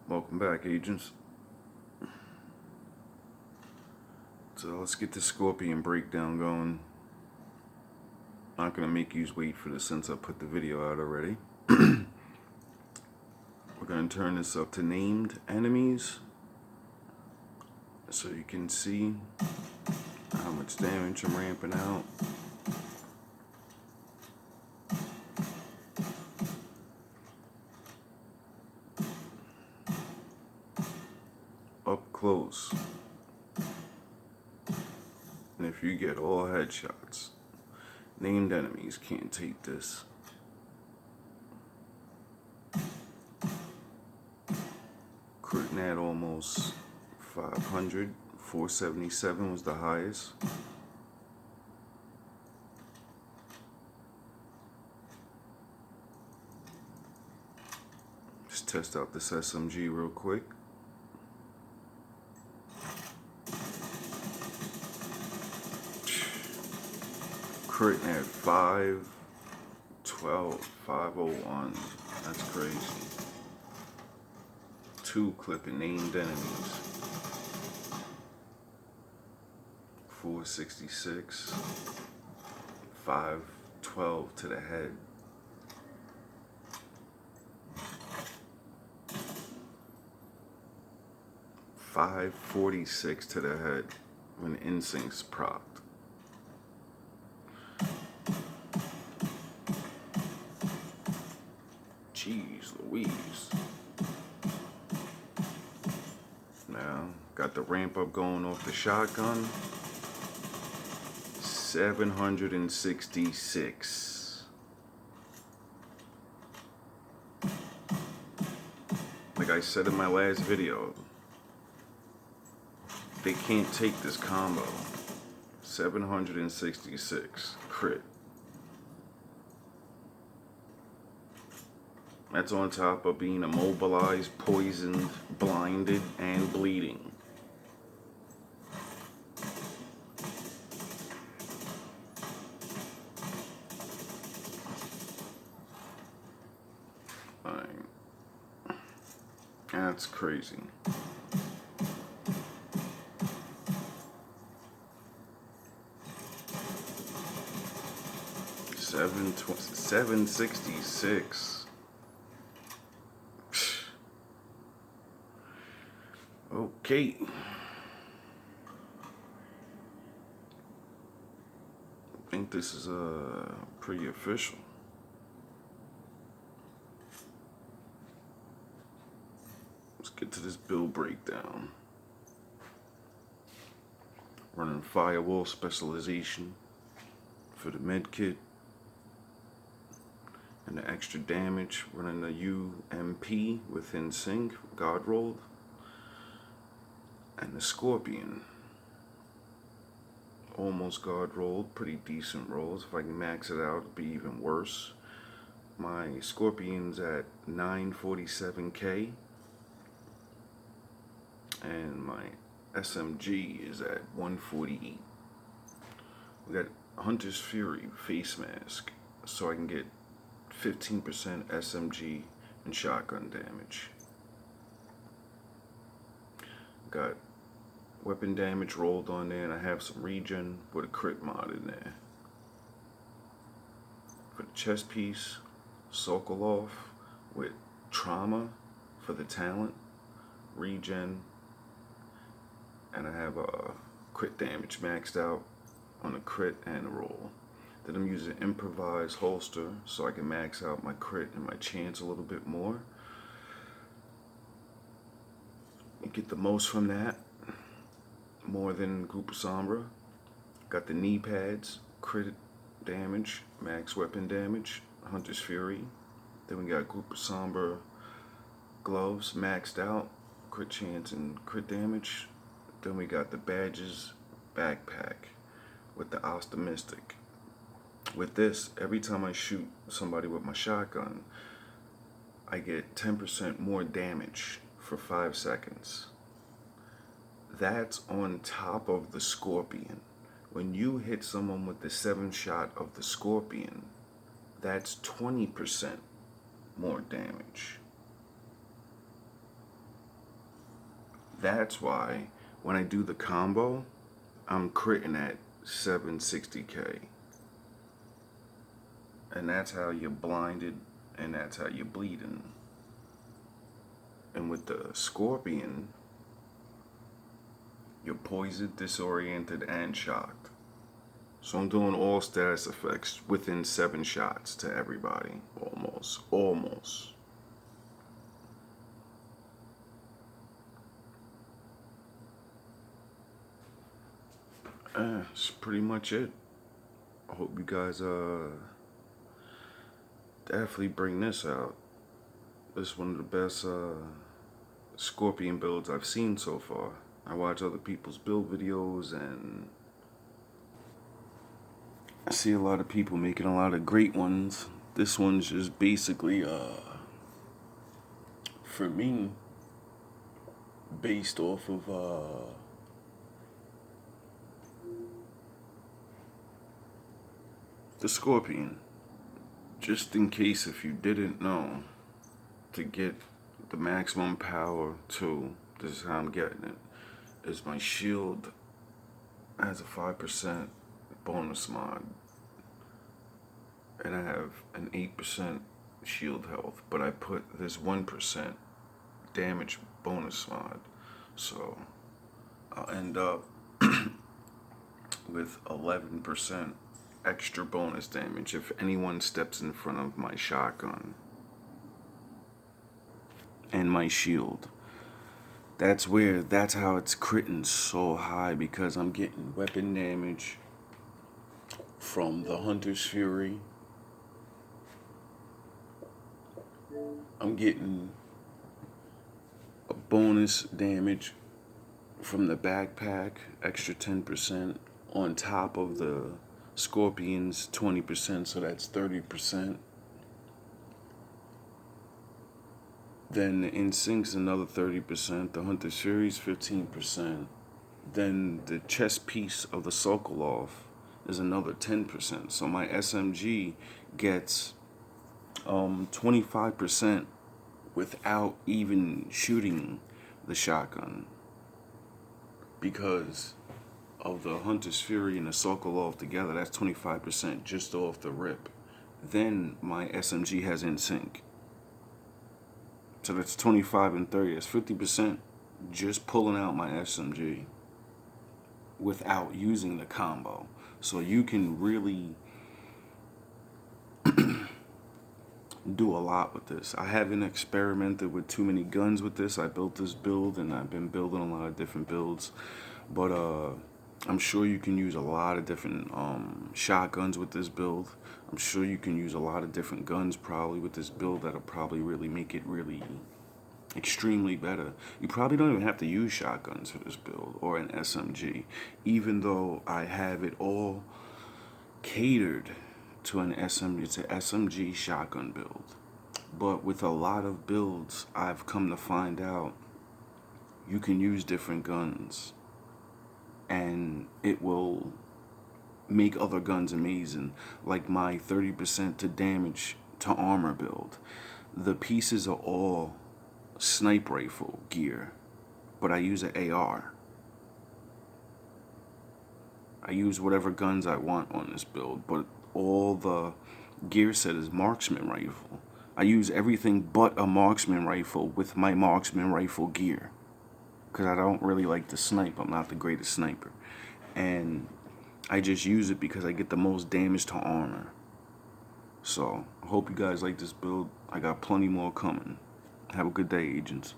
Welcome back, agents. So let's get the Scorpion breakdown going. Not gonna make you wait for this since I put the video out already. We're gonna turn this up to named enemies so you can see how much damage I'm ramping out. Up close. And if you get all headshots, named enemies can't take this. Critting at almost 500, 477 was the highest. Just test out this SMG real quick. Critting at 512, 501. That's crazy. 2 clipping named enemies. 466. 512 to the head. 546 to the head when Instinct's propped. Jeez Louise. Now, got the ramp up going off the shotgun. 766. Like I said in my last video, they can't take this combo. 766 crit. That's on top of being immobilized, poisoned, blinded, and bleeding. That's crazy. $766. Okay. I think this is pretty official. Let's get to this build breakdown. Running firewall specialization for the med kit and the extra damage. Running the UMP within sync, God rolled, and the Scorpion. Almost God rolled, pretty decent rolls. If I can max it out, it'll be even worse. My Scorpion's at 947k, and my SMG is at 148. We got Hunter's Fury face mask, so I can get 15% SMG and shotgun damage. Got weapon damage rolled on there, and I have some regen with a crit mod in there. For the chest piece, Sokolov with trauma for the talent, regen, and I have a crit damage maxed out on a crit and a roll. Then I'm using improvised holster so I can max out my crit and my chance a little bit more. And get the most from that, more than Group of Sombra. Got the knee pads, crit damage, max weapon damage, Hunter's Fury. Then we got Group of Sombra gloves maxed out, crit chance and crit damage. Then we got the badges backpack with the Optimistic. With this, every time I shoot somebody with my shotgun, I get 10% more damage for 5 seconds. That's on top of the Scorpion. When you hit someone with the 7th shot of the Scorpion, that's 20% more damage. That's why when I do the combo, I'm critting at 760k. And that's how you're blinded, and that's how you're bleeding. And with the Scorpion, you're poisoned, disoriented, and shocked. So I'm doing all status effects within 7 shots to everybody. Almost. Almost. That's pretty much it. I hope you guys definitely bring this out. This is one of the best Scorpion builds I've seen so far. I watch other people's build videos and I see a lot of people making a lot of great ones. This one's just basically for me based off of the Scorpion. Just in case if you didn't know, to get the maximum power too, this is how I'm getting it, is my shield has a 5% bonus mod. And I have an 8% shield health, but I put this 1% damage bonus mod. So I'll end up with 11% extra bonus damage if anyone steps in front of my shotgun and my shield. That's how it's critting so high, because I'm getting weapon damage from the Hunter's Fury. I'm getting a bonus damage from the backpack, extra 10% on top of the Scorpion's 20%, so that's 30%. Then the Insync's another 30%, the Hunter's Fury's 15%. Then the chest piece of the Sokolov is another 10%. So my SMG gets 25% without even shooting the shotgun, because of the Hunter's Fury and the Sokolov together. That's 25% just off the rip. Then my SMG has Insync, so that's 25 and 30. That's 50% just pulling out my SMG without using the combo. So you can really do a lot with this. I haven't experimented with too many guns with this. I built this build and I've been building a lot of different builds, but I'm sure you can use a lot of different shotguns with this build. I'm sure you can use a lot of different guns probably with this build that'll probably really make it really extremely better. You probably don't even have to use shotguns for this build or an SMG, even though I have it all catered to an SMG. It's an SMG shotgun build. But with a lot of builds, I've come to find out you can use different guns and it will make other guns amazing. Like my 30% to damage to armor build. The pieces are all sniper rifle gear, but I use an AR. I use whatever guns I want on this build, but all the gear set is marksman rifle. I use everything but a marksman rifle with my marksman rifle gear, because I don't really like to snipe. I'm not the greatest sniper. And I just use it because I get the most damage to armor. So I hope you guys like this build. I got plenty more coming. Have a good day, agents.